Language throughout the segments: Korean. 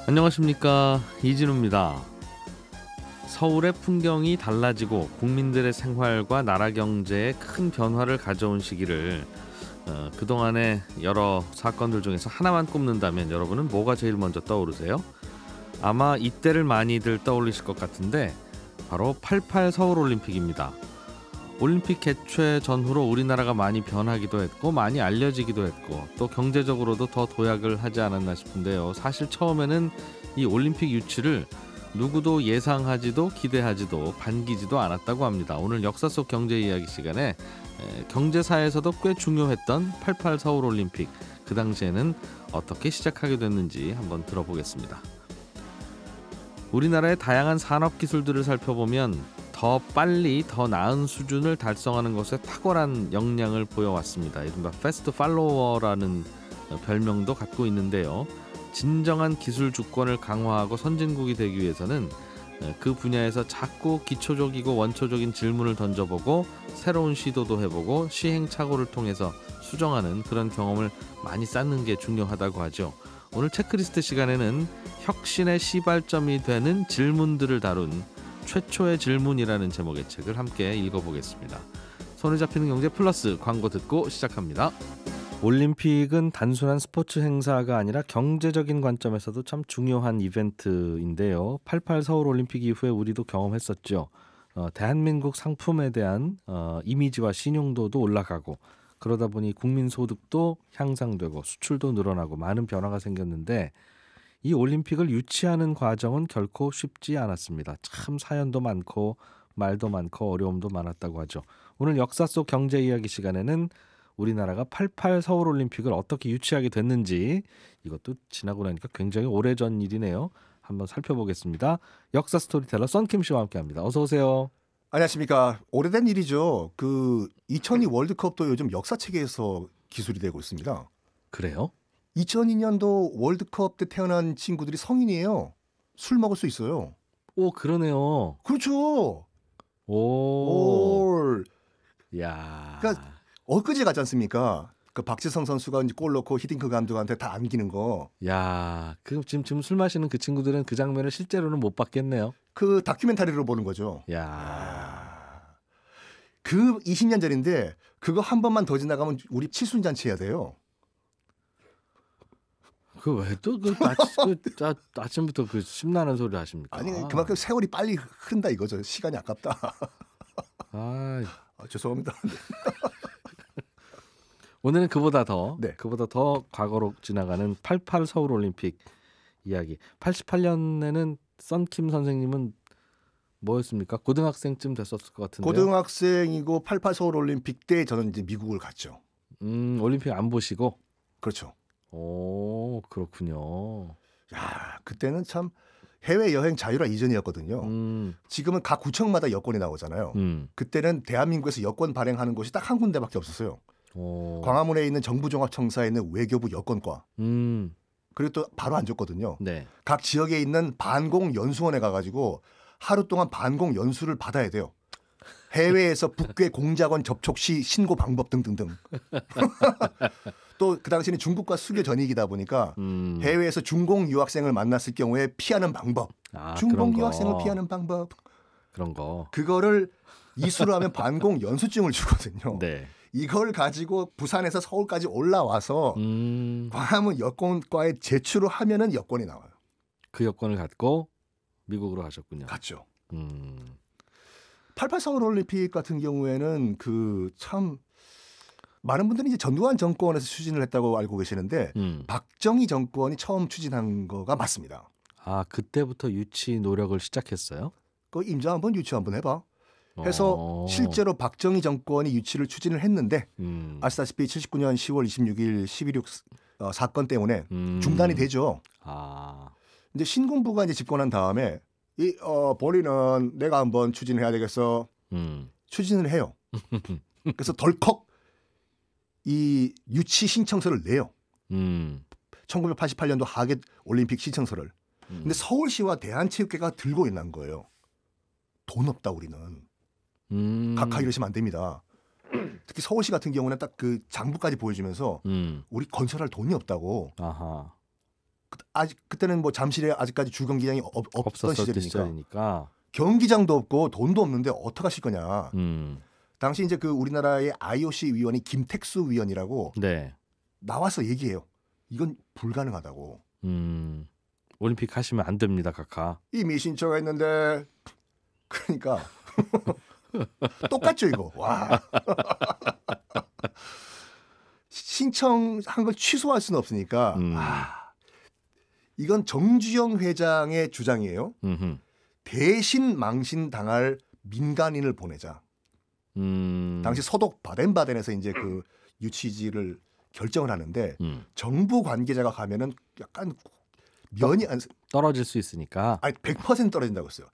안녕하십니까, 이진우입니다. 서울의 풍경이 달라지고 국민들의 생활과 나라 경제에 큰 변화를 가져온 시기를 그동안의 여러 사건들 중에서 하나만 꼽는다면 여러분은 뭐가 제일 먼저 떠오르세요? 아마 이때를 많이들 떠올리실 것 같은데 바로 88 서울올림픽입니다. 올림픽 개최 전후로 우리나라가 많이 변하기도 했고 많이 알려지기도 했고 또 경제적으로도 더 도약을 하지 않았나 싶은데요. 사실 처음에는 이 올림픽 유치를 누구도 예상하지도 기대하지도 반기지도 않았다고 합니다. 오늘 역사 속 경제 이야기 시간에 경제사에서도 꽤 중요했던 88 서울올림픽, 그 당시에는 어떻게 시작하게 됐는지 한번 들어보겠습니다. 우리나라의 다양한 산업 기술들을 살펴보면 더 빨리 더 나은 수준을 달성하는 것에 탁월한 역량을 보여왔습니다. 이른바 패스트 팔로워라는 별명도 갖고 있는데요. 진정한 기술 주권을 강화하고 선진국이 되기 위해서는 그 분야에서 자꾸 기초적이고 원초적인 질문을 던져보고 새로운 시도도 해보고 시행착오를 통해서 수정하는 그런 경험을 많이 쌓는 게 중요하다고 하죠. 오늘 체크리스트 시간에는 혁신의 시발점이 되는 질문들을 다룬 최초의 질문이라는 제목의 책을 함께 읽어보겠습니다. 손에 잡히는 경제 플러스 광고 듣고 시작합니다. 올림픽은 단순한 스포츠 행사가 아니라 경제적인 관점에서도 참 중요한 이벤트인데요. 88 서울올림픽 이후에 우리도 경험했었죠. 대한민국 상품에 대한 이미지와 신용도도 올라가고 그러다 보니 국민소득도 향상되고 수출도 늘어나고 많은 변화가 생겼는데 이 올림픽을 유치하는 과정은 결코 쉽지 않았습니다. 참 사연도 많고 말도 많고 어려움도 많았다고 하죠. 오늘 역사 속 경제 이야기 시간에는 우리나라가 88 서울올림픽을 어떻게 유치하게 됐는지, 이것도 지나고 나니까 굉장히 오래전 일이네요. 한번 살펴보겠습니다. 역사 스토리텔러 썬킴 씨와 함께합니다. 어서 오세요. 안녕하십니까. 오래된 일이죠. 2002 월드컵도 요즘 역사책에서 기술이 되고 있습니다. 그래요? 2002년도 월드컵 때 태어난 친구들이 성인이에요. 술 먹을 수 있어요. 오, 그러네요. 그렇죠. 오. 야. 그러니까 엊그제 같지 않습니까? 그 박지성 선수가 이제 골 넣고 히딩크 감독한테 다 안기는 거. 야, 지금 술 마시는 그 친구들은 그 장면을 실제로는 못 봤겠네요. 그 다큐멘터리로 보는 거죠. 야. 그 20년 전인데 그거 한 번만 더 지나가면 우리 칠순잔치 해야 돼요. 그 왜 또 아침부터 그 심란한 소리를 하십니까? 아니 그만큼 세월이 빨리 흐른다 이거죠. 시간이 아깝다. 죄송합니다. 오늘은 그보다 더 과거로 지나가는 88 서울올림픽 이야기. 88년에는 썬킴 선생님은 뭐였습니까? 고등학생쯤 됐었을 것 같은데요. 고등학생이고 88 서울올림픽 때 저는 이제 미국을 갔죠. 올림픽 안 보시고? 그렇죠. 오, 그렇군요. 야, 그때는 참 해외여행 자유화 이전이었거든요. 지금은 각 구청마다 여권이 나오잖아요. 그때는 대한민국에서 여권 발행하는 곳이 딱 한 군데밖에 없었어요. 광화문에 있는 정부종합청사에 있는 외교부 여권과. 그리고 또 바로 안 줬거든요. 네. 각 지역에 있는 반공 연수원에 가가지고 하루 동안 반공 연수를 받아야 돼요. 해외에서 북괴 공작원 접촉 시 신고 방법 등등등. 또 그 당시에는 중국과 수교 전이기다 보니까 해외에서 중공 유학생을 만났을 경우에 피하는 방법. 중공 유학생을 피하는 방법. 그런 거. 그거를 이수로 하면 반공 연수증을 주거든요. 네. 이걸 가지고 부산에서 서울까지 올라와서 광화문 여권과에 제출을 하면은 여권이 나와요. 그 여권을 갖고 미국으로 가셨군요. 갔죠. 88 서울올림픽 같은 경우에는 참 많은 분들이 이제 전두환 정권에서 추진을 했다고 알고 계시는데 박정희 정권이 처음 추진한 거가 맞습니다. 아, 그때부터 유치 노력을 시작했어요? 그 임자 한번 유치 한번 해봐. 해서 실제로 박정희 정권이 유치를 추진을 했는데 아시다시피 79년 10월 26일 11.6 사건 때문에 중단이 되죠. 이제 신군부가 이제 집권한 다음에 본인은 내가 한번 추진해야 되겠어. 추진을 해요. 그래서 덜컥 이 유치 신청서를 내요. 1988년도 하계 올림픽 신청서를. 근데 서울시와 대한체육회가 들고 있는 거예요. 돈 없다 우리는. 각하 이러시면 안 됩니다. 특히 서울시 같은 경우는 딱 그 장부까지 보여주면서 우리 건설할 돈이 없다고. 아하. 그때는 뭐 잠실에 아직까지 주 경기장이 없던 시절이니까 경기장도 없고 돈도 없는데 어떻게 하실 거냐. 당시 이제 그 우리나라의 IOC 위원이 김택수 위원이라고 네. 나와서 얘기해요. 이건 불가능하다고. 올림픽 하시면 안 됩니다, 카카. 이미 신청했는데 그러니까 똑같죠 이거. 와. 신청한 걸 취소할 수는 없으니까. 이건 정주영 회장의 주장이에요. 대신 망신당할 민간인을 보내자. 당시 서독 바덴바덴에서 이제 그 유치지를 결정을 하는데 정부 관계자가 가면은 약간 면이 안 떨어질 수 있으니까. 아니 100% 떨어진다고 했어요.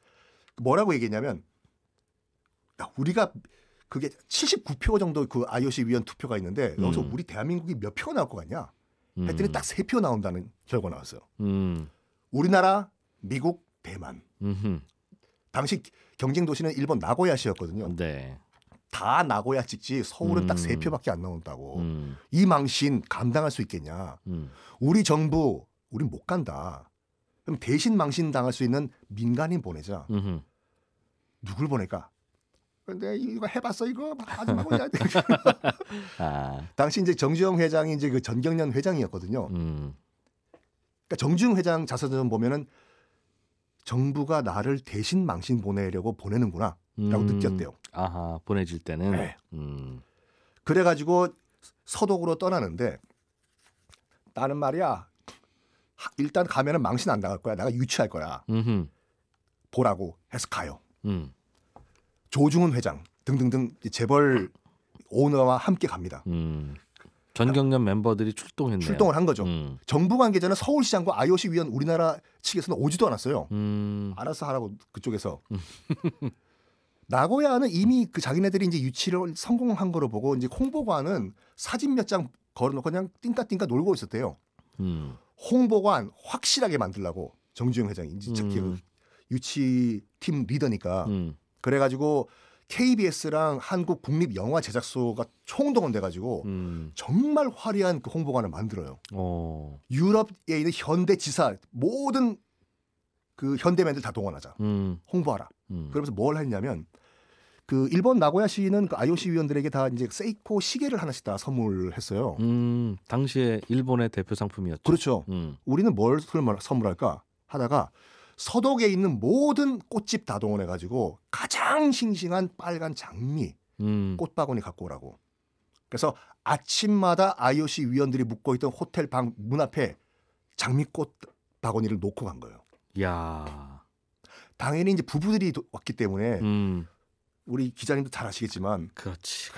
뭐라고 얘기했냐면 우리가 그게 79표 정도 그 IOC 위원 투표가 있는데 여기서 우리 대한민국이 몇 표가 나올 것 같냐? 했더니 딱 3표 나온다는 결과 나왔어요. 우리나라, 미국, 대만. 당시 경쟁 도시는 일본 나고야시였거든요. 네. 다 나고야 찍지 서울은 딱 3표밖에 안 나온다고. 이 망신 감당할 수 있겠냐? 우리 정부 우린 못 간다. 그럼 대신 망신 당할 수 있는 민간인 보내자. 누굴 보낼까? 근데 이거 해봤어 이거 하지 말고 해야 돼. 당시 이제 정주영 회장이 이제 그 전경련 회장이었거든요. 그러니까 정주영 회장 자서전 보면은 정부가 나를 대신 망신 보내려고 보내는구나라고 느꼈대요. 아하, 보내질 때는. 네. 그래가지고 서독으로 떠나는데 나는 말이야 일단 가면은 망신 안 당할 거야. 내가 유치할 거야. 보라고 해서 가요. 조중훈 회장 등등등 재벌 오너와 함께 갑니다. 전경련 멤버들이 출동했네요. 출동을 한 거죠. 정부 관계자는 서울시장과 IOC 위원 우리나라 측에서는 오지도 않았어요. 알아서 하라고 그쪽에서. 나고야는 이미 그 자기네들이 이제 유치를 성공한 거로 보고 이제 홍보관은 사진 몇 장 걸어놓고 그냥 띵까띵까 놀고 있었대요. 홍보관 확실하게 만들라고 정주영 회장이 이제 특히 유치팀 리더니까. 그래가지고 KBS랑 한국 국립영화제작소가 총동원돼가지고 정말 화려한 그 홍보관을 만들어요. 유럽에 있는 현대지사 모든 그 현대맨들 다 동원하자. 홍보하라. 그러면서 뭘 했냐면 그 일본 나고야시는 그 IOC 위원들에게 다 이제 세이코 시계를 하나씩 다 선물했어요. 당시에 일본의 대표 상품이었죠. 그렇죠. 우리는 뭘 선물할까 하다가 서독에 있는 모든 꽃집 다 동원해가지고 가장 싱싱한 빨간 장미 꽃바구니 갖고 오라고. 그래서 아침마다 IOC 위원들이 묵고 있던 호텔 방 문 앞에 장미꽃 바구니를 놓고 간 거예요. 야, 당연히 이제 부부들이 왔기 때문에 우리 기자님도 잘 아시겠지만, 그렇지.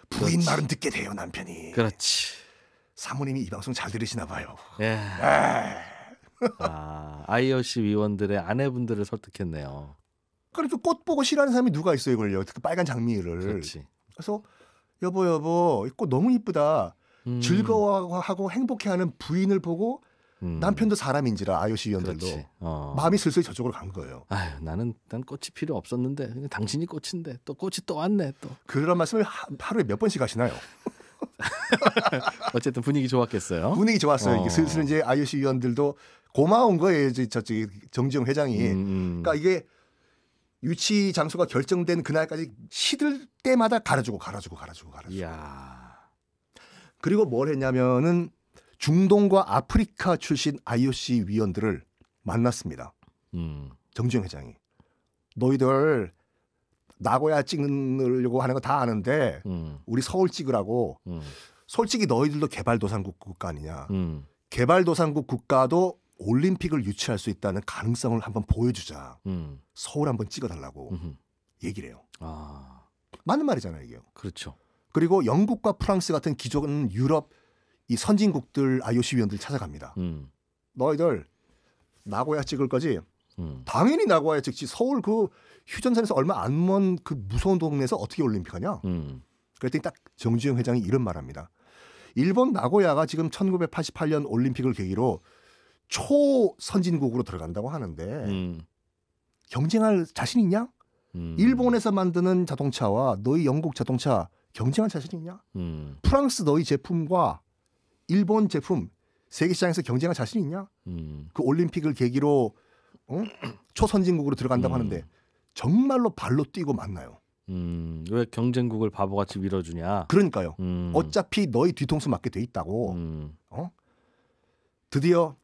부인 말은 듣게 돼요 남편이. 그렇지. 사모님이 이 방송 잘 들으시나 봐요. 예. IOC 위원들의 아내분들을 설득했네요. 그래도 꽃 보고 싫어하는 사람이 누가 있어요, 이걸요? 특히 빨간 장미를. 그렇지. 그래서 여보, 이 꽃 너무 이쁘다. 즐거워하고 행복해하는 부인을 보고 남편도 사람인지라 IOC 위원들도 마음이 슬슬 저쪽으로 간 거예요. 아유, 난 꽃이 필요 없었는데 그냥 당신이 꽃인데 또 꽃이 또 왔네 또. 그런 말씀을 하루에 몇 번씩 하시나요? 어쨌든 분위기 좋았겠어요. 분위기 좋았어요. 이게 슬슬 이제 IOC 위원들도 고마운 거예요. 저쪽이 정주영 회장이. 그러니까 이게 유치 장소가 결정된 그날까지 시들 때마다 갈아주고. 이야. 그리고 뭘 했냐면은 중동과 아프리카 출신 IOC 위원들을 만났습니다. 정주영 회장이. 너희들 나고야 찍으려고 하는 거 다 아는데 우리 서울 찍으라고. 솔직히 너희들도 개발도상국 국가 아니냐. 개발도상국 국가도 올림픽을 유치할 수 있다는 가능성을 한번 보여주자. 서울 한번 찍어달라고 얘기를 해요. 맞는 말이잖아요, 이게. 그렇죠. 그리고 영국과 프랑스 같은 기존 유럽 이 선진국들 IOC 위원들 찾아갑니다. 너희들 나고야 찍을 거지? 당연히 나고야 찍지. 서울 그 휴전선에서 얼마 안 먼 그 무서운 동네에서 어떻게 올림픽 하냐? 그랬더니 딱 정주영 회장이 이런 말합니다. 일본 나고야가 지금 1988년 올림픽을 계기로 초선진국으로 들어간다고 하는데 경쟁할 자신 있냐? 일본에서 만드는 자동차와 너희 영국 자동차 경쟁할 자신 있냐? 프랑스 너희 제품과 일본 제품 세계 시장에서 경쟁할 자신 있냐? 그 올림픽을 계기로 초선진국으로 들어간다고 하는데 정말로 발로 뛰고 맞나요? 왜 경쟁국을 바보같이 밀어주냐? 그러니까요. 어차피 너희 뒤통수 맞게 돼 있다고. 드디어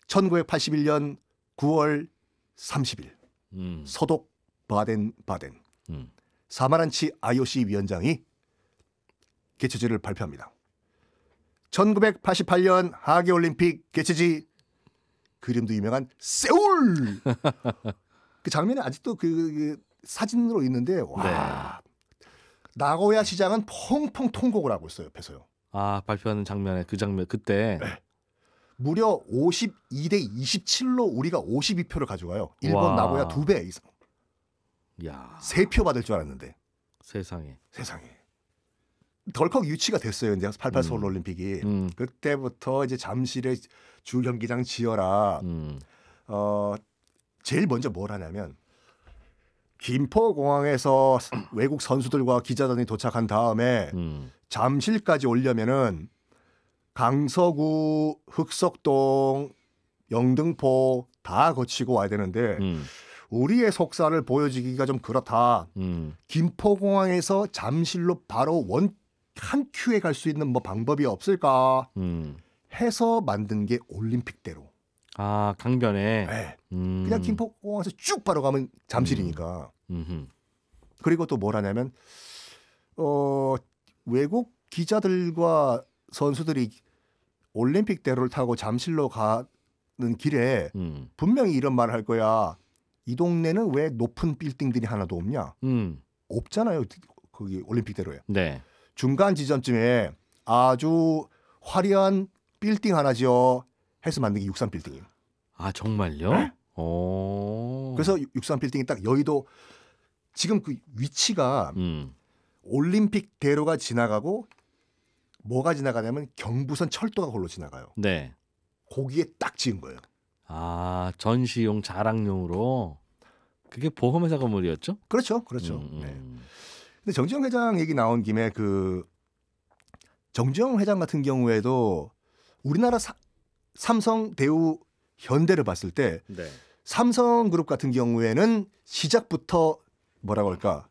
1981년 9월 30일 서독 바덴바덴 사마란치 IOC 위원장이 개최지를 발표합니다. 1988년 하계올림픽 개최지, 그림도 유명한 세울. 그 장면이 아직도 그 사진으로 있는데 와, 네. 나고야 시장은 펑펑 통곡을 하고 있어요, 옆에서요. 아, 발표하는 장면에 그 장면 그때 네. 무려 52대 27로 우리가 52표를 가져가요. 일본 와. 나고야 2배 이상. 야, 3표 받을 줄 알았는데. 세상에. 덜컥 유치가 됐어요. 이제 88 서울 올림픽이. 그때부터 이제 잠실에 주 경기장 지어라. 제일 먼저 뭘 하냐면 김포공항에서 외국 선수들과 기자단이 도착한 다음에 잠실까지 오려면은 강서구, 흑석동, 영등포 다 거치고 와야 되는데 우리의 속살을 보여주기가 좀 그렇다. 김포공항에서 잠실로 바로 한 큐에 갈 수 있는 뭐 방법이 없을까 해서 만든 게 올림픽대로. 아, 강변에. 네. 그냥 김포공항에서 쭉 바로 가면 잠실이니까. 그리고 또 뭘 하냐면 외국 기자들과 선수들이 올림픽대로를 타고 잠실로 가는 길에 분명히 이런 말을 할 거야. 이 동네는 왜 높은 빌딩들이 하나도 없냐? 없잖아요. 거기 올림픽대로에. 네. 중간 지점쯤에 아주 화려한 빌딩 하나죠. 해서 만든 게 63 빌딩이에요. 아, 정말요? 네? 오. 그래서 63 빌딩이 딱 여의도 지금 그 위치가 올림픽대로가 지나가고 뭐가 지나가냐면 경부선 철도가 걸로 지나가요. 네. 거기에 딱 지은 거예요. 아, 전시용 자랑용으로. 그게 보험회사 건물이었죠? 그렇죠. 네. 근데 정지영 회장 얘기 나온 김에 그 정지영 회장 같은 경우에도 우리나라 삼성, 대우, 현대를 봤을 때 네. 삼성그룹 같은 경우에는 시작부터 뭐라고 할까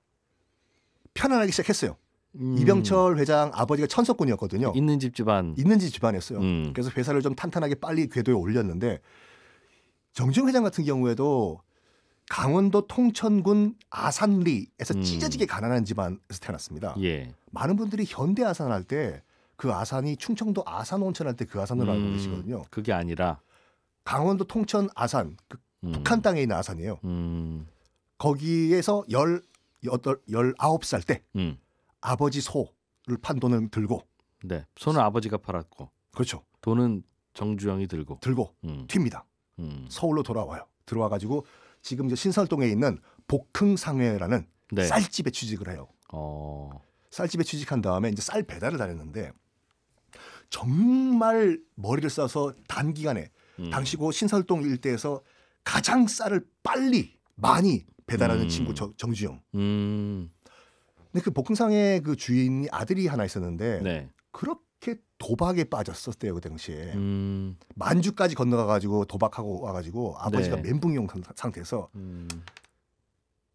편안하게 시작했어요. 이병철 회장 아버지가 천석군이었거든요. 있는 집 집안. 있는 집 집안이었어요. 그래서 회사를 좀 탄탄하게 빨리 궤도에 올렸는데 정지영 회장 같은 경우에도 강원도 통천군 아산리에서 찢어지게 가난한 집안에서 태어났습니다. 예. 많은 분들이 현대 아산 할 때 그 아산이 충청도 아산 온천 할 때 그 아산으로 알고 계시거든요. 그게 아니라 강원도 통천 아산, 그 북한 땅에 있는 아산이에요. 거기에서 19살 때 아버지 소를 판 돈을 들고, 네, 소는 아버지가 팔았고, 그렇죠. 돈은 정주영이 들고 튑니다. 서울로 돌아와요. 들어와가지고 지금 이제 신설동에 있는 복흥상회라는 네. 쌀집에 취직을 해요. 쌀집에 취직한 다음에 이제 쌀 배달을 다녔는데 정말 머리를 써서 단기간에 당시 그 신설동 일대에서 가장 쌀을 빨리 많이 배달하는 친구 정주영. 근데 그 복흥상회 그 주인이 아들이 하나 있었는데 네. 그렇게 도박에 빠졌었대요 그 당시에. 만주까지 건너가가지고 도박하고 와가지고 아버지가 네. 멘붕용 상태에서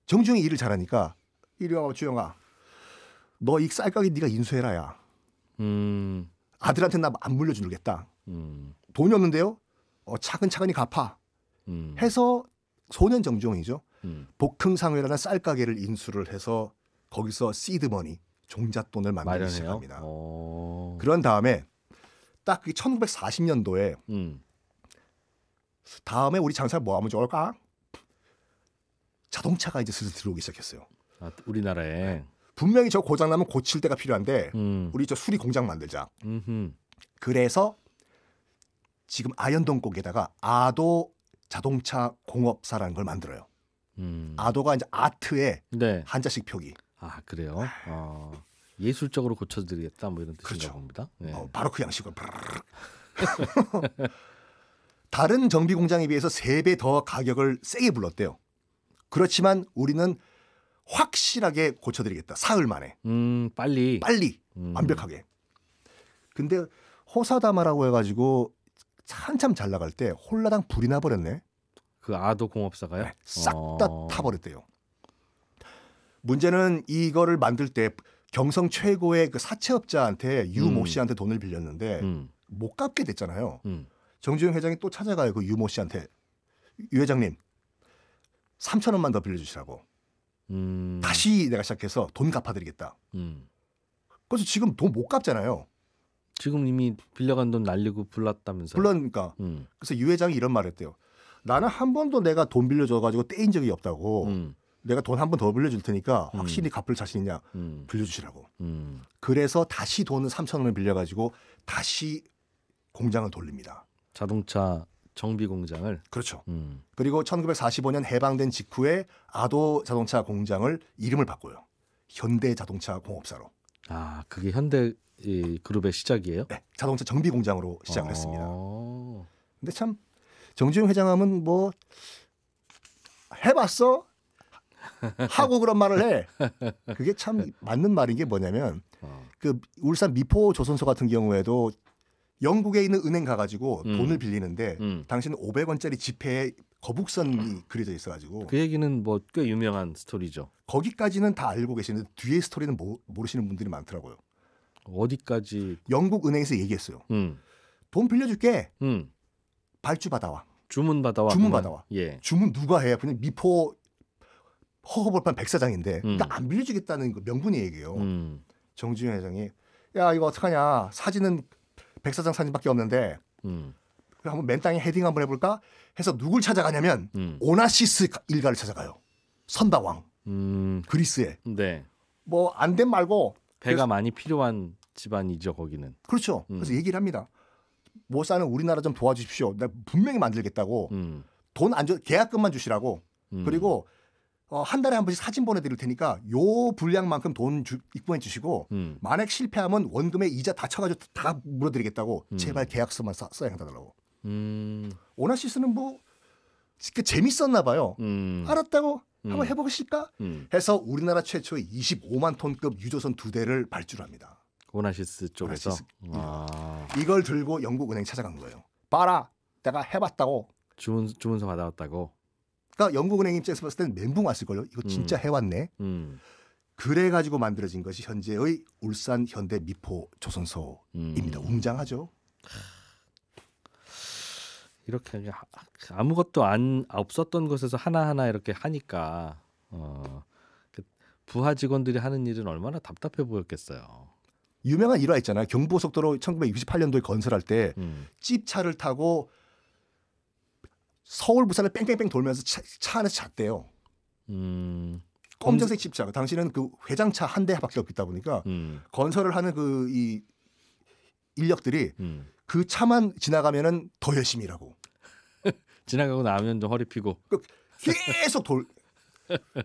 정주영이 일을 잘하니까 이리 와봐 주영아, 너 이 쌀가게 네가 인수해라야. 아들한테 나 안 물려주겠다. 돈이 없는데요. 차근차근히 갚아. 해서 소년 정주영이죠. 복흥상회라는 쌀가게를 인수를 해서 거기서 시드머니 종잣돈을 만들기 시작합니다. 그런 다음에 딱 1940년도에 다음에 우리 장사 뭐 하면 좋을까? 자동차가 이제 슬슬 들어오기 시작했어요. 아, 우리나라에. 분명히 저 고장나면 고칠 때가 필요한데 우리 저 수리 공장 만들자. 그래서 지금 아현동 꼭에다가 아도 자동차 공업사라는 걸 만들어요. 아도가 이제 아트의 네. 한자식 표기. 아, 그래요? 예술적으로 고쳐드리겠다 뭐 이런 뜻인가 그렇죠. 봅니다. 네. 바로 그 양식을. 다른 정비 공장에 비해서 3배 더 가격을 세게 불렀대요. 그렇지만 우리는 확실하게 고쳐드리겠다. 사흘 만에. 빨리. 완벽하게. 근데 호사다마라고 해가지고 한참 잘 나갈 때 홀라당 불이 나버렸네. 그 아도 공업사가요? 네, 싹 다 타버렸대요. 문제는 이거를 만들 때 경성 최고의 그 사채업자한테 유모 씨한테 돈을 빌렸는데 못 갚게 됐잖아요. 정주영 회장이 또 찾아가요. 그 유모 씨한테. 유 회장님 3,000원만 더 빌려주시라고. 다시 내가 시작해서 돈 갚아드리겠다. 그래서 지금 돈 못 갚잖아요. 지금 이미 빌려간 돈 날리고 불났다면서요? 불러니까. 그래서 유 회장이 이런 말을 했대요. 나는 한 번도 내가 돈 빌려줘가지고 떼인 적이 없다고. 내가 돈 한 번 더 빌려줄 테니까 확실히 갚을 자신 있냐 빌려주시라고. 그래서 다시 돈을 3,000원을 빌려가지고 다시 공장을 돌립니다. 자동차 정비 공장을. 그렇죠. 그리고 1945년 해방된 직후에 아도 자동차 공장을 이름을 바꿔요. 현대자동차공업사로. 아, 그게 현대 그룹의 시작이에요? 네, 자동차 정비 공장으로 시작을 했습니다. 근데 참 정주영 회장하면 뭐 해봤어? 하고 그런 말을 해. 그게 참 맞는 말인 게 뭐냐면 그 울산 미포 조선소 같은 경우에도 영국에 있는 은행 가가지고 돈을 빌리는데 당시는 500원짜리 지폐에 거북선이 그려져 있어가지고 그 얘기는 뭐 꽤 유명한 스토리죠. 거기까지는 다 알고 계시는데 뒤에 스토리는 모르시는 분들이 많더라고요. 어디까지? 영국 은행에서 얘기했어요. 돈 빌려줄게. 발주 받아와. 주문 받아와. 주문 받아와. 예. 주문 누가 해? 그냥 미포 허허벌판 백사장인데 그러니까 안 빌려주겠다는 그 명분이 얘기해요. 정주영 회장이 야 이거 어떡하냐. 사진은 백사장 사진밖에 없는데 한번 맨 땅에 헤딩 한번 해볼까 해서 누굴 찾아가냐면 오나시스 일가를 찾아가요. 선다왕 그리스에. 네. 뭐 안 된 말고 배가 많이 필요한 집안이죠 거기는. 그렇죠. 그래서 얘기를 합니다. 못 사는 우리나라 좀 도와주십시오. 내가 분명히 만들겠다고. 돈 안 줘 계약금만 주시라고. 그리고 한 달에 한 번씩 사진 보내드릴 테니까 요 분량만큼 돈 입금해 주시고 만약 실패하면 원금에 이자 다 쳐가지고 다 물어드리겠다고. 제발 계약서만 써야 해달라고. 오나시스는 뭐 재밌었나 봐요. 알았다고 한번 해보실까? 해서 우리나라 최초의 25만 톤급 유조선 2대를 발주를 합니다. 오나시스 쪽에서. 이걸 들고 영국은행 찾아간 거예요. 봐라 내가 해봤다고. 주문서 받아왔다고. 그러니까 영국은행 입장에서 봤을 때는 멘붕 왔을걸요. 이거 진짜 해왔네. 그래가지고 만들어진 것이 현재의 울산 현대 미포 조선소입니다. 웅장하죠. 이렇게 아무것도 없었던 곳에서 하나하나 이렇게 하니까 부하 직원들이 하는 일은 얼마나 답답해 보였겠어요. 유명한 일화 있잖아요. 경부고속도로 1968년도에 건설할 때 찝차를 타고 서울 부산을 뺑뺑뺑 돌면서 차 안에서 잤대요. 검정색 찝차. 당시는 그 회장차 한 대밖에 없다 보니까 건설을 하는 이 인력들이 그 차만 지나가면은 더 열심히 일하고. 지나가고 나면 좀 허리 피고. 계속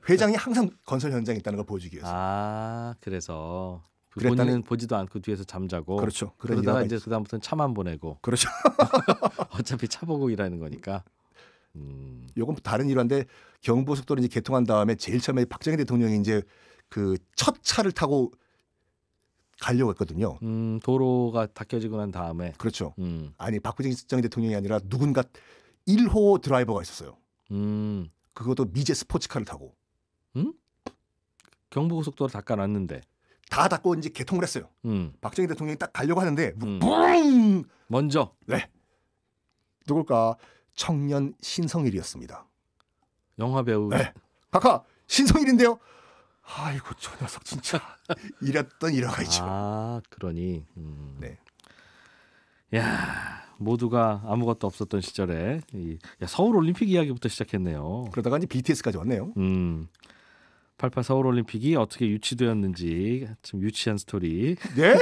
회장이 항상 건설 현장에 있다는 걸 보여주기 위해서. 아, 그래서 본인은 보지도 않고 뒤에서 잠자고. 그렇죠. 그러다가 이제 그다음부터는 차만 보내고. 그렇죠. 어차피 차 보고 일하는 거니까. 요건 다른 일화인데 경부고속도로 이제 개통한 다음에 제일 처음에 박정희 대통령이 이제 그 첫 차를 타고 가려고 했거든요. 도로가 닦여지고 난 다음에. 그렇죠. 아니 박정희 대통령이 아니라 누군가 1호 드라이버가 있었어요. 그것도 미제 스포츠카를 타고. 경부고속도로 닦아놨는데. 다 닦고 이제 개통을 했어요. 박정희 대통령이 딱 가려고 하는데 먼저. 네. 누굴까? 청년 신성일이었습니다. 영화 배우. 네. 카카 신성일인데요. 아이고 저 녀석 진짜 이랬던 일화가 있죠. 아 그러니. 네. 야 모두가 아무것도 없었던 시절에 서울 올림픽 이야기부터 시작했네요. 그러다가 이제 BTS까지 왔네요. 88 서울 올림픽이 어떻게 유치되었는지 좀 유치한 스토리. 네?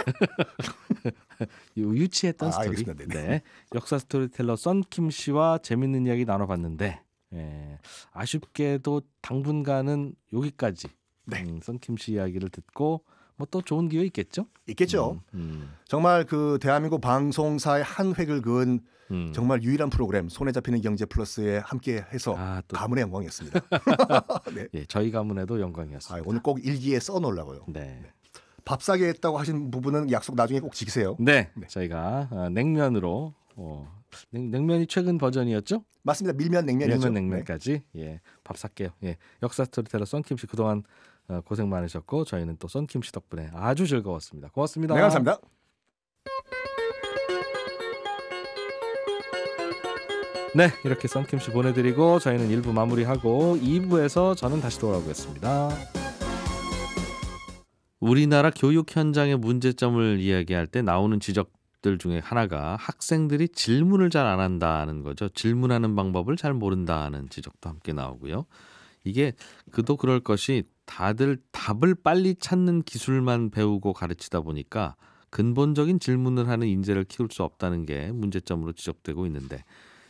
유치했던 스토리. 알겠습니다. 네. 역사 스토리텔러 썬킴 씨와 재밌는 이야기 나눠봤는데 아쉽게도 당분간은 여기까지. 네. 썬킴 씨 이야기를 듣고 뭐 또 좋은 기회 있겠죠? 있겠죠. 정말 그 대한민국 방송사의 한 획을 그은 정말 유일한 프로그램 손에 잡히는 경제 플러스에 함께해서 가문의 영광이었습니다. 네. 예, 저희 가문에도 영광이었습니다. 오늘 꼭 일기에 써놓으려고요. 네. 밥 사게 했다고 하신 부분은 약속 나중에 꼭 지키세요. 네, 네. 저희가 냉면으로 냉면이 최근 버전이었죠? 맞습니다. 밀면 냉면이죠. 냉면까지 예, 밥 살게요. 예, 역사 스토리텔러 썬킴 씨 그동안 고생 많으셨고 저희는 또 썬킴 씨 덕분에 아주 즐거웠습니다. 고맙습니다. 네, 감사합니다. 네, 이렇게 썬킴 씨 보내드리고 저희는 1부 마무리하고 2부에서 저는 다시 돌아오겠습니다. 우리나라 교육 현장의 문제점을 이야기할 때 나오는 지적들 중에 하나가 학생들이 질문을 잘 안 한다는 거죠. 질문하는 방법을 잘 모른다는 지적도 함께 나오고요. 이게 그도 그럴 것이 다들 답을 빨리 찾는 기술만 배우고 가르치다 보니까 근본적인 질문을 하는 인재를 키울 수 없다는 게 문제점으로 지적되고 있는데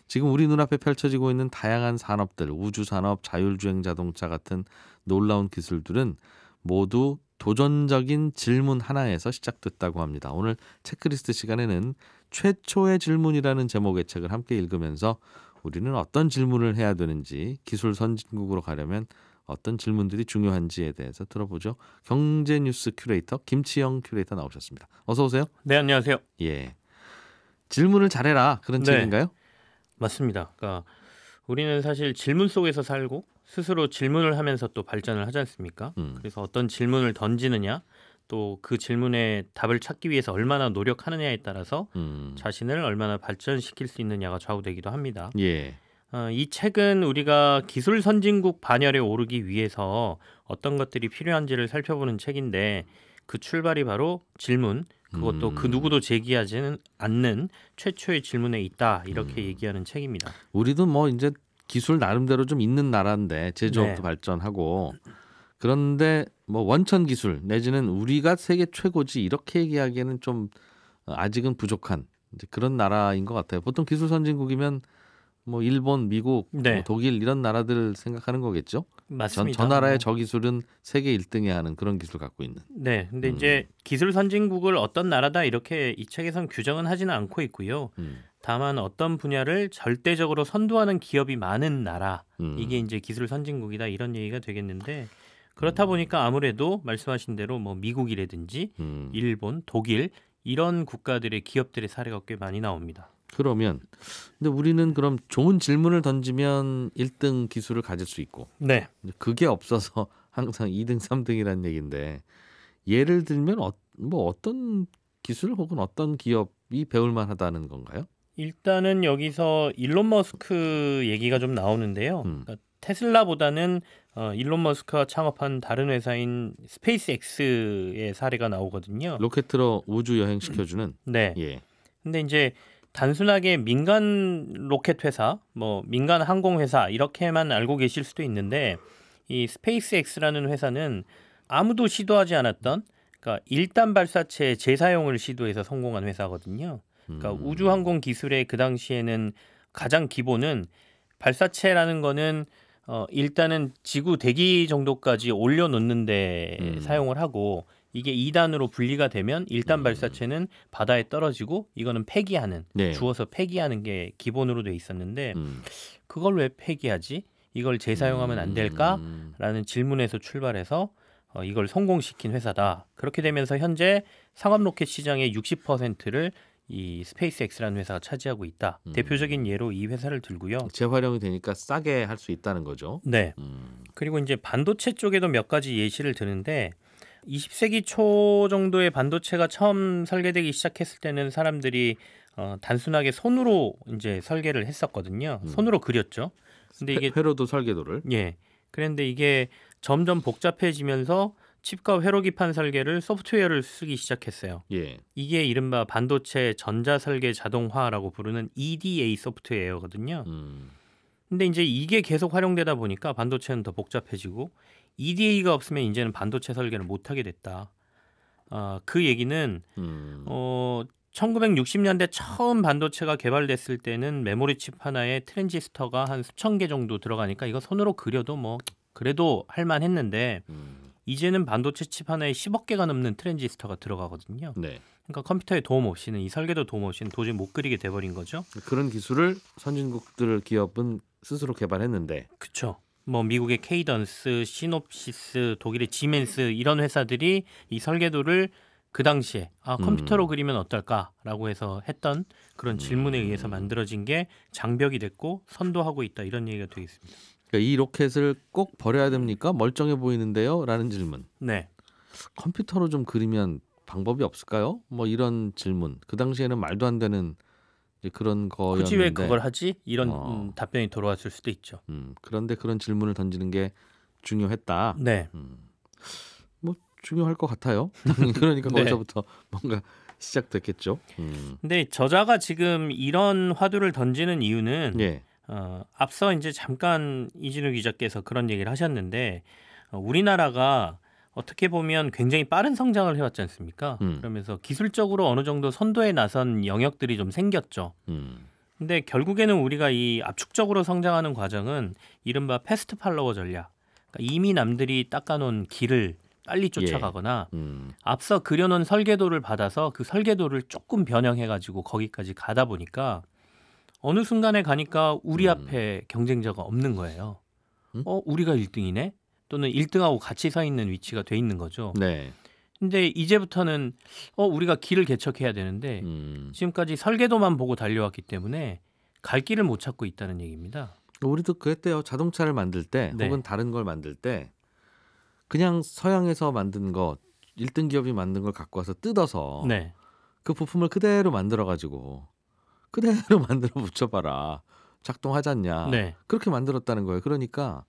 지금 우리 눈앞에 펼쳐지고 있는 다양한 산업들, 우주산업, 자율주행 자동차 같은 놀라운 기술들은 모두 도전적인 질문 하나에서 시작됐다고 합니다. 오늘 체크리스트 시간에는 최초의 질문이라는 제목의 책을 함께 읽으면서 우리는 어떤 질문을 해야 되는지, 기술 선진국으로 가려면 어떤 질문들이 중요한지에 대해서 들어보죠. 경제뉴스 큐레이터 김치영 큐레이터 나오셨습니다. 어서 오세요. 네, 안녕하세요. 예, 질문을 잘해라 그런 책인가요? 맞습니다. 그러니까 우리는 사실 질문 속에서 살고 스스로 질문을 하면서 또 발전을 하지 않습니까? 그래서 어떤 질문을 던지느냐, 또 그 질문에 답을 찾기 위해서 얼마나 노력하느냐에 따라서 자신을 얼마나 발전시킬 수 있느냐가 좌우되기도 합니다. 예. 이 책은 우리가 기술 선진국 반열에 오르기 위해서 어떤 것들이 필요한지를 살펴보는 책인데 그 출발이 바로 질문, 그것도 그 누구도 제기하지는 않는 최초의 질문에 있다 이렇게 얘기하는 책입니다. 우리도 뭐 이제 기술 나름대로 좀 있는 나라인데 제조업도 네. 발전하고 그런데 뭐 원천 기술 내지는 우리가 세계 최고지 이렇게 얘기하기에는 좀 아직은 부족한 이제 그런 나라인 것 같아요. 보통 기술 선진국이면 뭐 일본, 미국, 네. 뭐 독일 이런 나라들 생각하는 거겠죠. 맞습니다. 저 나라의 저 기술은 세계 1등에 하는 그런 기술 갖고 있는. 네, 근데 이제 기술 선진국을 어떤 나라다 이렇게 이 책에선 규정은 하지는 않고 있고요. 다만 어떤 분야를 절대적으로 선도하는 기업이 많은 나라, 이게 이제 기술 선진국이다 이런 얘기가 되겠는데 그렇다 보니까 아무래도 말씀하신 대로 뭐 미국이라든지 일본, 독일 이런 국가들의 기업들의 사례가 꽤 많이 나옵니다. 그러면 근데 우리는 그럼 좋은 질문을 던지면 1등 기술을 가질 수 있고 네. 그게 없어서 항상 2등, 3등이라는 얘기인데 예를 들면 뭐 어떤 기술 혹은 어떤 기업이 배울 만하다는 건가요? 일단은 여기서 일론 머스크 얘기가 좀 나오는데요. 그러니까 테슬라보다는 일론 머스크가 창업한 다른 회사인 스페이스X의 사례가 나오거든요. 로켓으로 우주 여행 시켜주는. 네. 예. 근데 이제 단순하게 민간 로켓 회사, 뭐 민간 항공 회사 이렇게만 알고 계실 수도 있는데 이 스페이스X라는 회사는 아무도 시도하지 않았던 그러니까 1단 발사체 재사용을 시도해서 성공한 회사거든요. 그러니까 우주 항공 기술의 그 당시에는 가장 기본은 발사체라는 거는 일단은 지구 대기 정도까지 올려놓는데 사용을 하고 이게 2단으로 분리가 되면 1단 발사체는 바다에 떨어지고 이거는 폐기하는 네. 주워서 폐기하는 게 기본으로 돼 있었는데 그걸 왜 폐기하지? 이걸 재사용하면 안 될까라는 질문에서 출발해서 이걸 성공시킨 회사다. 그렇게 되면서 현재 상업 로켓 시장의 60%를 이 스페이스X라는 회사가 차지하고 있다. 대표적인 예로 이 회사를 들고요. 재활용이 되니까 싸게 할 수 있다는 거죠. 네. 그리고 이제 반도체 쪽에도 몇 가지 예시를 드는데 20세기 초 정도의 반도체가 처음 설계되기 시작했을 때는 사람들이 단순하게 손으로 이제 설계를 했었거든요. 손으로 그렸죠. 근데 이게 회로도 설계도를. 예. 그런데 이게 점점 복잡해지면서 칩과 회로 기판 설계를 소프트웨어를 쓰기 시작했어요. 예. 이게 이른바 반도체 전자 설계 자동화라고 부르는 EDA 소프트웨어거든요. 근데 이제 이게 계속 활용되다 보니까 반도체는 더 복잡해지고 EDA가 없으면 이제는 반도체 설계를 못 하게 됐다. 그 얘기는 1960년대 처음 반도체가 개발됐을 때는 메모리 칩 하나에 트랜지스터가 한 수천 개 정도 들어가니까 이거 손으로 그려도 뭐 그래도 할만했는데 이제는 반도체 칩 하나에 10억 개가 넘는 트랜지스터가 들어가거든요. 네. 그러니까 컴퓨터의 도움 없이는 이 설계도 도움 없이는 도저히 못 그리게 돼버린 거죠. 그런 기술을 선진국들 기업은 스스로 개발했는데. 그렇죠. 뭐 미국의 케이던스, 시놉시스, 독일의 지멘스 이런 회사들이 이 설계도를 그 당시에 컴퓨터로 그리면 어떨까라고 해서 했던 그런 질문에 의해서 만들어진 게 장벽이 됐고 선도하고 있다 이런 얘기가 되겠습니다. 그러니까 이 로켓을 꼭 버려야 됩니까? 멀쩡해 보이는데요? 라는 질문. 네. 컴퓨터로 좀 그리면 방법이 없을까요? 뭐 이런 질문. 그 당시에는 말도 안 되는 이제 그런 거였는데 굳이 왜 그걸 하지? 이런 답변이 돌아왔을 수도 있죠. 그런데 그런 질문을 던지는 게 중요했다. 네. 뭐 중요할 것 같아요. 그러니까 네. 거기서부터 뭔가 시작됐겠죠. 근데 저자가 지금 이런 화두를 던지는 이유는 예. 앞서 이제 잠깐 이진우 기자께서 그런 얘기를 하셨는데 우리나라가 어떻게 보면 굉장히 빠른 성장을 해왔지 않습니까? 그러면서 기술적으로 어느 정도 선도에 나선 영역들이 좀 생겼죠. 근데 결국에는 우리가 이 압축적으로 성장하는 과정은 이른바 패스트 팔로워 전략. 그러니까 이미 남들이 닦아놓은 길을 빨리 쫓아가거나 앞서 그려놓은 설계도를 받아서 그 설계도를 조금 변형해가지고 거기까지 가다 보니까 어느 순간에 가니까 우리 앞에 경쟁자가 없는 거예요. 우리가 1등이네? 또는 1등하고 같이 서 있는 위치가 돼 있는 거죠. 네. 근데 이제부터는 우리가 길을 개척해야 되는데 지금까지 설계도만 보고 달려왔기 때문에 갈 길을 못 찾고 있다는 얘기입니다. 우리도 그랬대요. 자동차를 만들 때 네. 혹은 다른 걸 만들 때 그냥 서양에서 만든 거 1등 기업이 만든 걸 갖고 와서 뜯어서 네. 그 부품을 그대로 만들어가지고 그대로 만들어 붙여봐라. 작동하잖냐. 네. 그렇게 만들었다는 거예요. 그러니까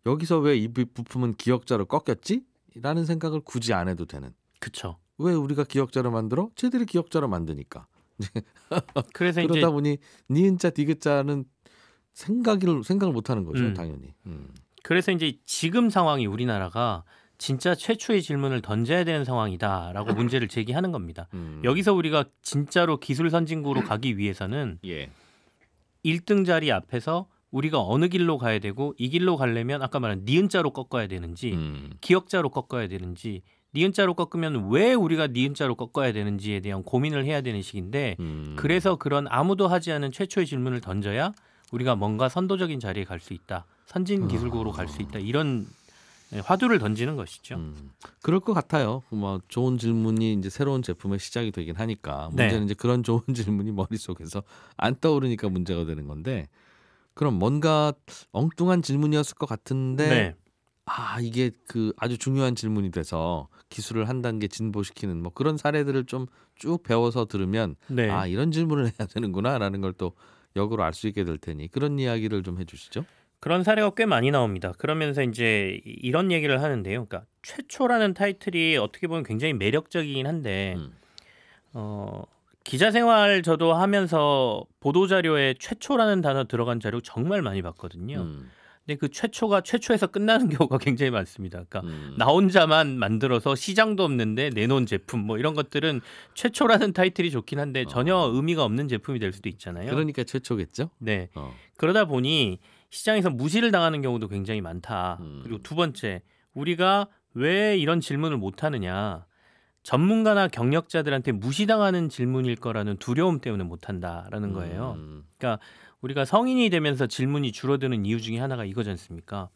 여기서 왜 이 부품은 기역자로 꺾였지? 라는 생각을 굳이 안 해도 되는. 그렇죠. 왜 우리가 기역자로 만들어? 쟤들이 기역자로 만드니까. 그래서 그러다 이제 보니 니은자 디귿자는 생각을 못 하는 거죠. 당연히. 그래서 이제 지금 상황이 우리나라가 진짜 최초의 질문을 던져야 되는 상황이다라고 문제를 제기하는 겁니다. 여기서 우리가 진짜로 기술 선진국으로 가기 위해서는 예. 1등 자리 앞에서 우리가 어느 길로 가야 되고 이 길로 가려면 아까 말한 니은자로 꺾어야 되는지 기역자로 꺾어야 되는지 니은자로 꺾으면 왜 우리가 니은자로 꺾어야 되는지에 대한 고민을 해야 되는 시기인데 그래서 그런 아무도 하지 않은 최초의 질문을 던져야 우리가 뭔가 선도적인 자리에 갈 수 있다. 선진 기술국으로 갈 수 있다. 이런 화두를 던지는 것이죠. 그럴 것 같아요. 뭐 좋은 질문이 이제 새로운 제품의 시작이 되긴 하니까 문제는 네. 이제 그런 좋은 질문이 머릿속에서 안 떠오르니까 문제가 되는 건데 그럼 뭔가 엉뚱한 질문이었을 것 같은데 네. 이게 그 아주 중요한 질문이 돼서 기술을 한 단계 진보시키는 뭐 그런 사례들을 좀 쭉 배워서 들으면 네. 이런 질문을 해야 되는구나라는 걸 또 역으로 알 수 있게 될 테니 그런 이야기를 좀 해주시죠. 그런 사례가 꽤 많이 나옵니다. 그러면서 이제 이런 얘기를 하는데요. 그러니까 최초라는 타이틀이 어떻게 보면 굉장히 매력적이긴 한데 기자 생활 저도 하면서 보도 자료에 최초라는 단어 들어간 자료 정말 많이 봤거든요. 근데 그 최초가 최초에서 끝나는 경우가 굉장히 많습니다. 그러니까 나 혼자만 만들어서 시장도 없는데 내놓은 제품 뭐 이런 것들은 최초라는 타이틀이 좋긴 한데 전혀 의미가 없는 제품이 될 수도 있잖아요. 그러니까 최초겠죠. 네. 그러다 보니 시장에서 무시를 당하는 경우도 굉장히 많다. 그리고 두 번째, 우리가 왜 이런 질문을 못 하느냐. 전문가나 경력자들한테 무시당하는 질문일 거라는 두려움 때문에 못 한다라는 거예요. 그러니까 우리가 성인이 되면서 질문이 줄어드는 이유 중에 하나가 이거지 않습니까?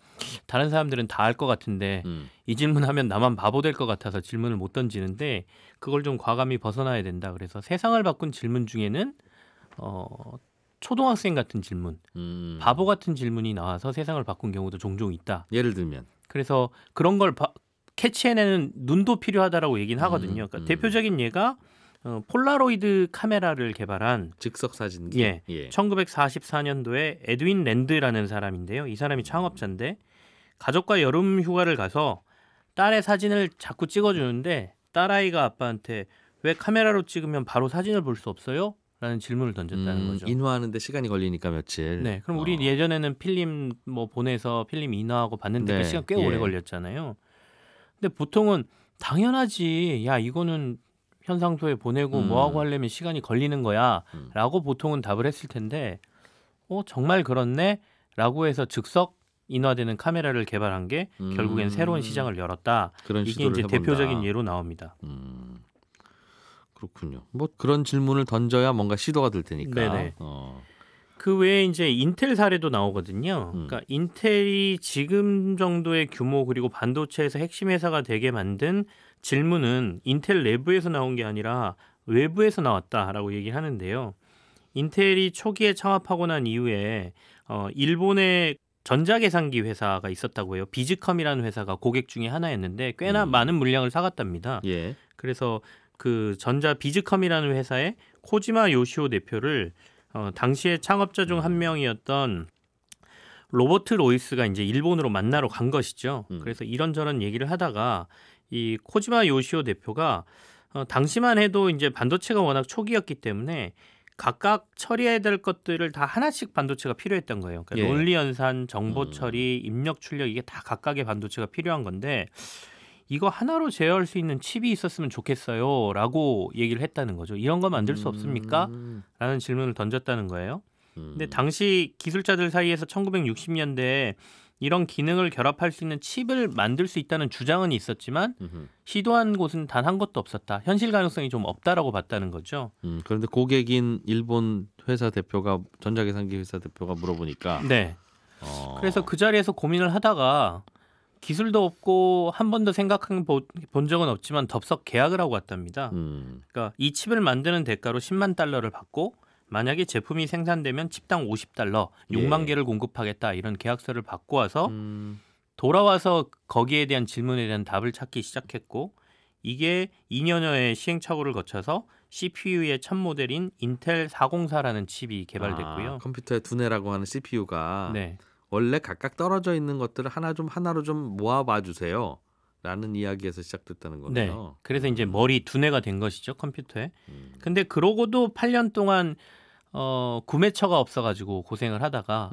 다른 사람들은 다 알 것 같은데 이 질문하면 나만 바보 될 것 같아서 질문을 못 던지는데 그걸 좀 과감히 벗어나야 된다. 그래서 세상을 바꾼 질문 중에는 초등학생 같은 질문, 바보 같은 질문이 나와서 세상을 바꾼 경우도 종종 있다. 예를 들면 그래서 그런 걸 캐치해내는 눈도 필요하다라고 얘기는 하거든요. 그러니까 대표적인 예가 폴라로이드 카메라를 개발한 즉석 사진기. 예. 1944년도에 에드윈 랜드라는 사람인데요. 이 사람이 창업자인데 가족과 여름 휴가를 가서 딸의 사진을 자꾸 찍어주는데 딸아이가 아빠한테 왜 카메라로 찍으면 바로 사진을 볼 수 없어요? 라는 질문을 던졌다는 거죠. 인화하는데 시간이 걸리니까 며칠. 네, 그럼 우리 예전에는 필름 뭐 보내서 필름 인화하고 봤는데 그 시간 꽤 오래 걸렸잖아요. 근데 보통은 당연하지. 야, 이거는 현상소에 보내고 뭐하고 하려면 시간이 걸리는 거야 라고 보통은 답을 했을 텐데 정말 그렇네? 라고 해서 즉석 인화되는 카메라를 개발한 게 결국엔 새로운 시장을 열었다. 그런 이게 이제 대표적인 예로 나옵니다. 그렇군요. 뭐 그런 질문을 던져야 뭔가 시도가 될 테니까. 네네. 그 외에 이제 인텔 사례도 나오거든요. 그러니까 인텔이 지금 정도의 규모 그리고 반도체에서 핵심 회사가 되게 만든 질문은 인텔 내부에서 나온 게 아니라 외부에서 나왔다라고 얘기를 하는데요. 인텔이 초기에 창업하고 난 이후에 일본의 전자계산기 회사가 있었다고 해요. 비즈컴이라는 회사가 고객 중에 하나였는데 꽤나 많은 물량을 사갔답니다. 예. 그래서 그 전자 비즈컴이라는 회사의 코지마 요시오 대표를 당시에 창업자 중 한 명이었던 로버트 로이스가 이제 일본으로 만나러 간 것이죠. 그래서 이런저런 얘기를 하다가 이 코지마 요시오 대표가 당시만 해도 이제 반도체가 워낙 초기였기 때문에 각각 처리해야 될 것들을 다 하나씩 반도체가 필요했던 거예요. 그러니까 예. 논리 연산, 정보 처리, 입력 출력 이게 다 각각의 반도체가 필요한 건데 이거 하나로 제어할 수 있는 칩이 있었으면 좋겠어요라고 얘기를 했다는 거죠. 이런 거 만들 수 없습니까? 라는 질문을 던졌다는 거예요. 근데 당시 기술자들 사이에서 1960년대에 이런 기능을 결합할 수 있는 칩을 만들 수 있다는 주장은 있었지만 시도한 곳은 단 한 곳도 없었다. 현실 가능성이 좀 없다라고 봤다는 거죠. 그런데 고객인 일본 회사 대표가 전자계산기 회사 대표가 물어보니까 네. 그래서 그 자리에서 고민을 하다가 기술도 없고 한 번도 생각한 본 적은 없지만 덥석 계약을 하고 왔답니다. 그러니까 이 칩을 만드는 대가로 10만 달러를 받고 만약에 제품이 생산되면 칩당 50달러, 6만 개를 공급하겠다 이런 계약서를 받고 와서 돌아와서 거기에 대한 질문에 대한 답을 찾기 시작했고 이게 2년여의 시행착오를 거쳐서 CPU의 첫 모델인 인텔 404라는 칩이 개발됐고요. 컴퓨터의 두뇌라고 하는 CPU가 네. 원래 각각 떨어져 있는 것들을 하나로 좀 모아봐 주세요. 라는 이야기에서 시작됐다는 거네요. 네. 그래서 이제 머리 두뇌가 된 것이죠, 컴퓨터에. 근데 그러고도 8년 동안 구매처가 없어가지고 고생을 하다가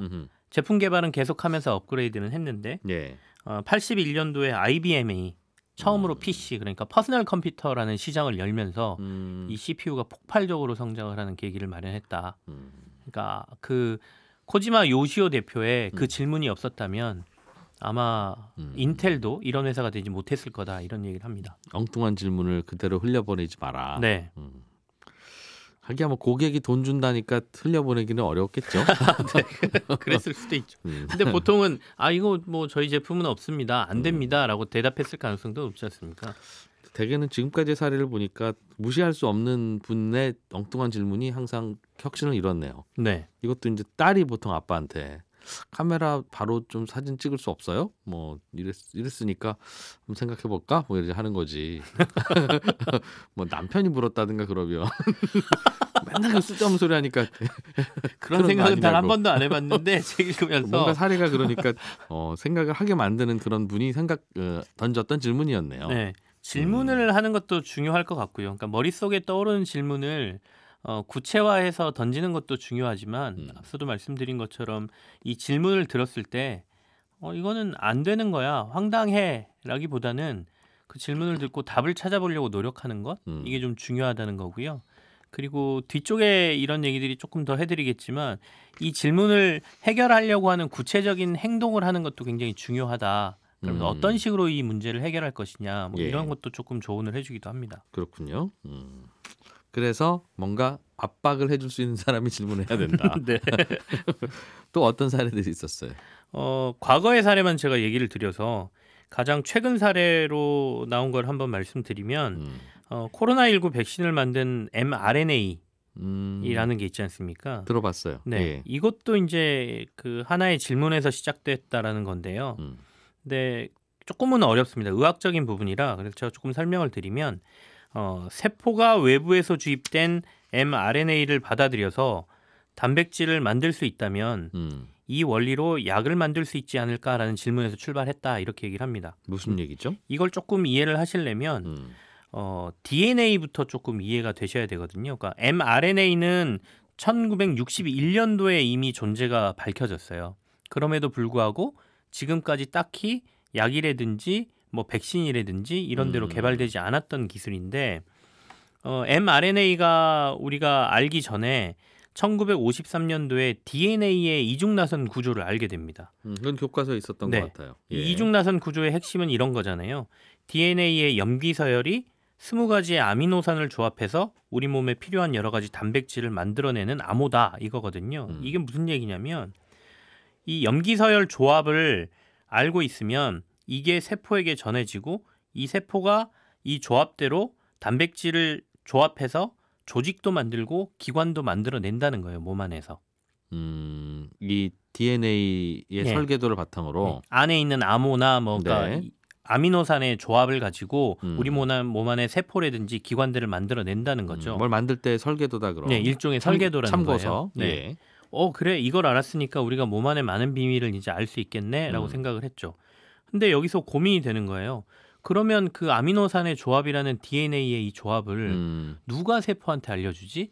제품 개발은 계속하면서 업그레이드는 했는데 예. 81년도에 IBM이 처음으로 PC 그러니까 퍼스널 컴퓨터라는 시장을 열면서 이 CPU가 폭발적으로 성장을 하는 계기를 마련했다. 그러니까 그 코지마 요시오 대표의 그 질문이 없었다면 아마 인텔도 이런 회사가 되지 못했을 거다 이런 얘기를 합니다. 엉뚱한 질문을 그대로 흘려보내지 마라. 네. 하기야 뭐 고객이 돈 준다니까 흘려보내기는 어렵겠죠. 네. 그랬을 수도 있죠. 근데 보통은 이거 뭐 저희 제품은 없습니다. 안 됩니다라고 대답했을 가능성도 높지 않습니까? 대개는 지금까지의 사례를 보니까 무시할 수 없는 분의 엉뚱한 질문이 항상 혁신을 이뤘네요. 네. 이것도 이제 딸이 보통 아빠한테 카메라 바로 좀 사진 찍을 수 없어요? 뭐 이랬으니까 한번 생각해 볼까? 뭐 이렇게 하는 거지. 뭐 남편이 물었다든가 그러면 맨날 쓸데없는 소리 하니까 그런 생각은 단 한 번도 안 해봤는데 책 읽으면서 뭔가 사례가 그러니까 생각을 하게 만드는 그런 분이 던졌던 질문이었네요. 네. 질문을 하는 것도 중요할 것 같고요. 그러니까 머릿속에 떠오르는 질문을 구체화해서 던지는 것도 중요하지만 앞서도 말씀드린 것처럼 이 질문을 들었을 때 이거는 안 되는 거야 황당해라기보다는 그 질문을 듣고 답을 찾아보려고 노력하는 것 이게 좀 중요하다는 거고요. 그리고 뒤쪽에 이런 얘기들이 조금 더 해드리겠지만 이 질문을 해결하려고 하는 구체적인 행동을 하는 것도 굉장히 중요하다. 그러면 어떤 식으로 이 문제를 해결할 것이냐 뭐 이런 것도 조금 조언을 해주기도 합니다. 그렇군요. 그래서 뭔가 압박을 해줄 수 있는 사람이 질문해야 된다. 네. 또 어떤 사례들이 있었어요? 과거의 사례만 제가 얘기를 드려서 가장 최근 사례로 나온 걸 한번 말씀드리면 코로나19 백신을 만든 mRNA 이라는 게 있지 않습니까? 들어봤어요. 네, 예. 이것도 이제 그 하나의 질문에서 시작됐다라는 건데요. 근데 조금은 어렵습니다. 의학적인 부분이라 그래서 제가 조금 설명을 드리면 세포가 외부에서 주입된 mRNA를 받아들여서 단백질을 만들 수 있다면 이 원리로 약을 만들 수 있지 않을까라는 질문에서 출발했다 이렇게 얘기를 합니다. 무슨 얘기죠? 이걸 조금 이해를 하시려면 DNA부터 조금 이해가 되셔야 되거든요. 그러니까 mRNA는 1961년도에 이미 존재가 밝혀졌어요. 그럼에도 불구하고 지금까지 딱히 약이라든지 뭐 백신이라든지 이런 데로 개발되지 않았던 기술인데 mRNA가 우리가 알기 전에 1953년도에 DNA의 이중나선 구조를 알게 됩니다. 그건 교과서에 있었던 것 같아요. 예. 이 이중나선 구조의 핵심은 이런 거잖아요. DNA의 염기서열이 20가지의 아미노산을 조합해서 우리 몸에 필요한 여러 가지 단백질을 만들어내는 암호다 이거거든요. 이게 무슨 얘기냐면 이 염기서열 조합을 알고 있으면 이게 세포에게 전해지고 이 세포가 이 조합대로 단백질을 조합해서 조직도 만들고 기관도 만들어낸다는 거예요. 몸 안에서. 이 DNA의 네. 설계도를 바탕으로 네. 안에 있는 암호나 뭔가 네. 아미노산의 조합을 가지고 우리 몸 안에 세포라든지 기관들을 만들어낸다는 거죠. 뭘 만들 때 설계도다 그럼. 네, 일종의 설계도라는 참고서. 거예요. 네. 예. 그래 이걸 알았으니까 우리가 몸 안에 많은 비밀을 이제 알 수 있겠네라고 생각을 했죠. 근데 여기서 고민이 되는 거예요. 그러면 그 아미노산의 조합이라는 DNA의 이 조합을 누가 세포한테 알려주지?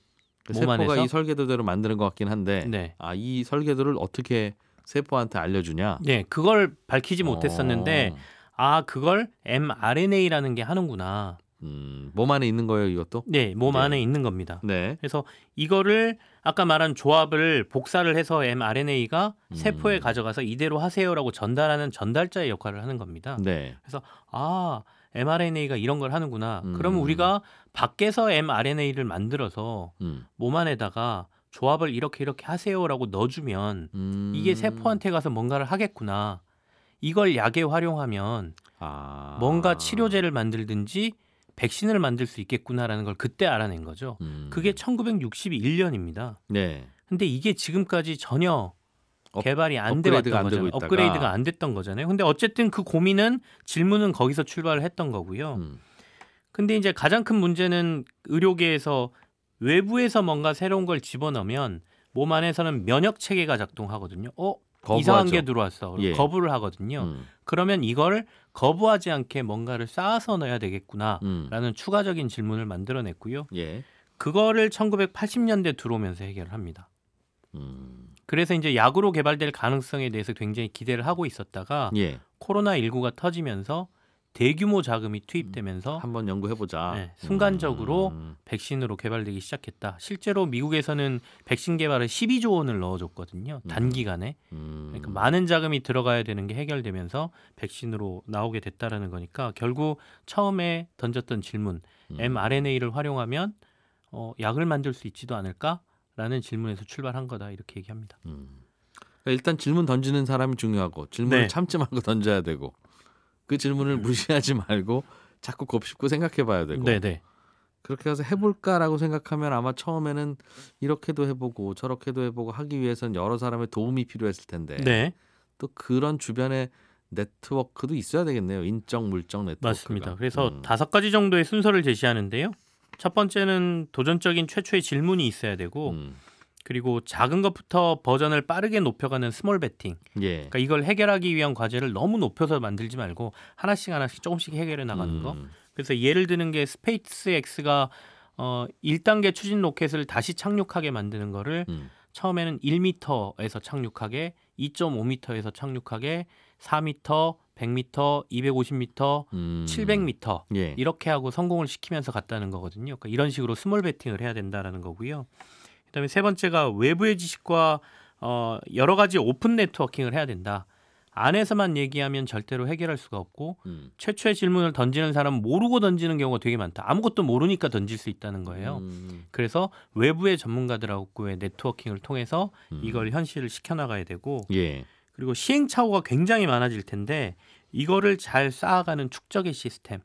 몸 세포가 안에서? 이 설계도대로 만드는 것 같긴 한데 네. 이 설계도를 어떻게 세포한테 알려주냐? 네, 그걸 밝히지 못했었는데 그걸 mRNA라는 게 하는구나. 몸 안에 있는 거예요, 이것도? 네, 몸 네. 안에 있는 겁니다. 네. 그래서 이거를 아까 말한 조합을 복사를 해서 mRNA가 세포에 가져가서 이대로 하세요라고 전달하는 전달자의 역할을 하는 겁니다. 네. 그래서 mRNA가 이런 걸 하는구나. 그러면 우리가 밖에서 mRNA를 만들어서 몸 안에다가 조합을 이렇게 하세요라고 넣어주면 이게 세포한테 가서 뭔가를 하겠구나. 이걸 약에 활용하면 뭔가 치료제를 만들든지 백신을 만들 수 있겠구나라는 걸 그때 알아낸 거죠. 그게 1961년입니다. 네. 근데 이게 지금까지 전혀 개발이 안 돼 업그레이드가 왔던 안 되고 거잖아요. 있다가. 업그레이드가 안 됐던 거잖아요. 근데 어쨌든 그 질문은 거기서 출발을 했던 거고요. 근데 이제 가장 큰 문제는 의료계에서 외부에서 뭔가 새로운 걸 집어넣으면 몸 안에서는 면역 체계가 작동하거든요. 거부하죠. 이상한 게 들어왔어. 예. 거부를 하거든요. 그러면 이걸 거부하지 않게 뭔가를 쌓아서 넣어야 되겠구나라는 추가적인 질문을 만들어냈고요. 예. 그거를 1980년대 들어오면서 해결을 합니다. 그래서 이제 약으로 개발될 가능성에 대해서 굉장히 기대를 하고 있었다가 예. 코로나19가 터지면서 대규모 자금이 투입되면서 한번 연구해보자. 네, 순간적으로 백신으로 개발되기 시작했다. 실제로 미국에서는 백신 개발에 12조 원을 넣어줬거든요. 단기간에. 그러니까 많은 자금이 들어가야 되는 게 해결되면서 백신으로 나오게 됐다라는 거니까 결국 처음에 던졌던 질문, mRNA를 활용하면 약을 만들 수 있지도 않을까라는 질문에서 출발한 거다 이렇게 얘기합니다. 그러니까 일단 질문 던지는 사람이 중요하고 질문을 네. 참지 말고 던져야 되고 그 질문을 무시하지 말고 자꾸 곱씹고 생각해봐야 되고 네네. 그렇게 해서 해볼까라고 생각하면 아마 처음에는 이렇게도 해보고 저렇게도 해보고 하기 위해서는 여러 사람의 도움이 필요했을 텐데 네. 또 그런 주변에 네트워크도 있어야 되겠네요. 인적, 물적 네트워크가. 맞습니다. 그래서 5가지 정도의 순서를 제시하는데요. 첫 번째는 도전적인 최초의 질문이 있어야 되고 그리고 작은 것부터 버전을 빠르게 높여가는 스몰 베팅. 예. 그러니까 이걸 해결하기 위한 과제를 너무 높여서 만들지 말고 하나씩 조금씩 해결해 나가는 거. 그래서 예를 드는 게 스페이스X가 1단계 추진 로켓을 다시 착륙하게 만드는 거를 처음에는 1m에서 착륙하게, 2.5m에서 착륙하게, 4m, 100m, 250m, 700m 예. 이렇게 하고 성공을 시키면서 갔다는 거거든요. 그러니까 이런 식으로 스몰 베팅을 해야 된다라는 거고요. 그다음에 세 번째가 외부의 지식과 여러 가지 오픈 네트워킹을 해야 된다. 안에서만 얘기하면 절대로 해결할 수가 없고 최초의 질문을 던지는 사람은 모르고 던지는 경우가 되게 많다. 아무것도 모르니까 던질 수 있다는 거예요. 그래서 외부의 전문가들하고의 네트워킹을 통해서 이걸 현실을 시켜나가야 되고 예. 그리고 시행착오가 굉장히 많아질 텐데 이거를 잘 쌓아가는 축적의 시스템.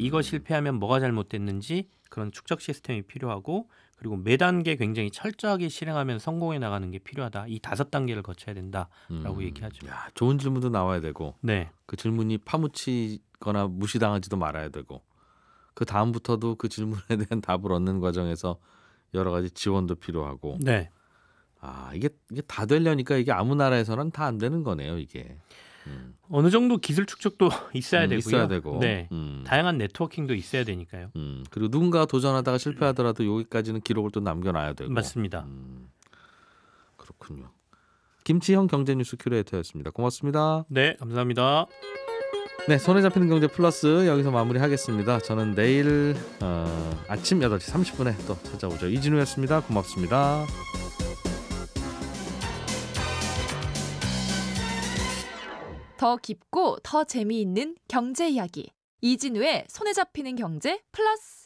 이거 실패하면 뭐가 잘못됐는지 그런 축적 시스템이 필요하고 그리고 매 단계 굉장히 철저하게 실행하면 성공해 나가는 게 필요하다. 이 5단계를 거쳐야 된다라고 얘기하죠. 야, 좋은 질문도 나와야 되고 네. 그 질문이 파묻히거나 무시당하지도 말아야 되고 그 다음부터도 그 질문에 대한 답을 얻는 과정에서 여러 가지 지원도 필요하고 네. 이게 다 되려니까 이게 아무 나라에서는 다 안 되는 거네요, 이게. 어느 정도 기술 축적도 있어야 되고요. 있어야 되고. 네. 다양한 네트워킹도 있어야 되니까요. 그리고 누군가 도전하다가 실패하더라도 여기까지는 기록을 또 남겨놔야 되고. 맞습니다. 그렇군요. 김치형 경제뉴스 큐레이터였습니다. 고맙습니다. 네, 감사합니다. 네, 손에 잡히는 경제 플러스 여기서 마무리하겠습니다. 저는 내일 아침 8시 30분에 또 찾아오죠. 이진우였습니다. 고맙습니다. 더 깊고 더 재미있는 경제 이야기 이진우의 손에 잡히는 경제 플러스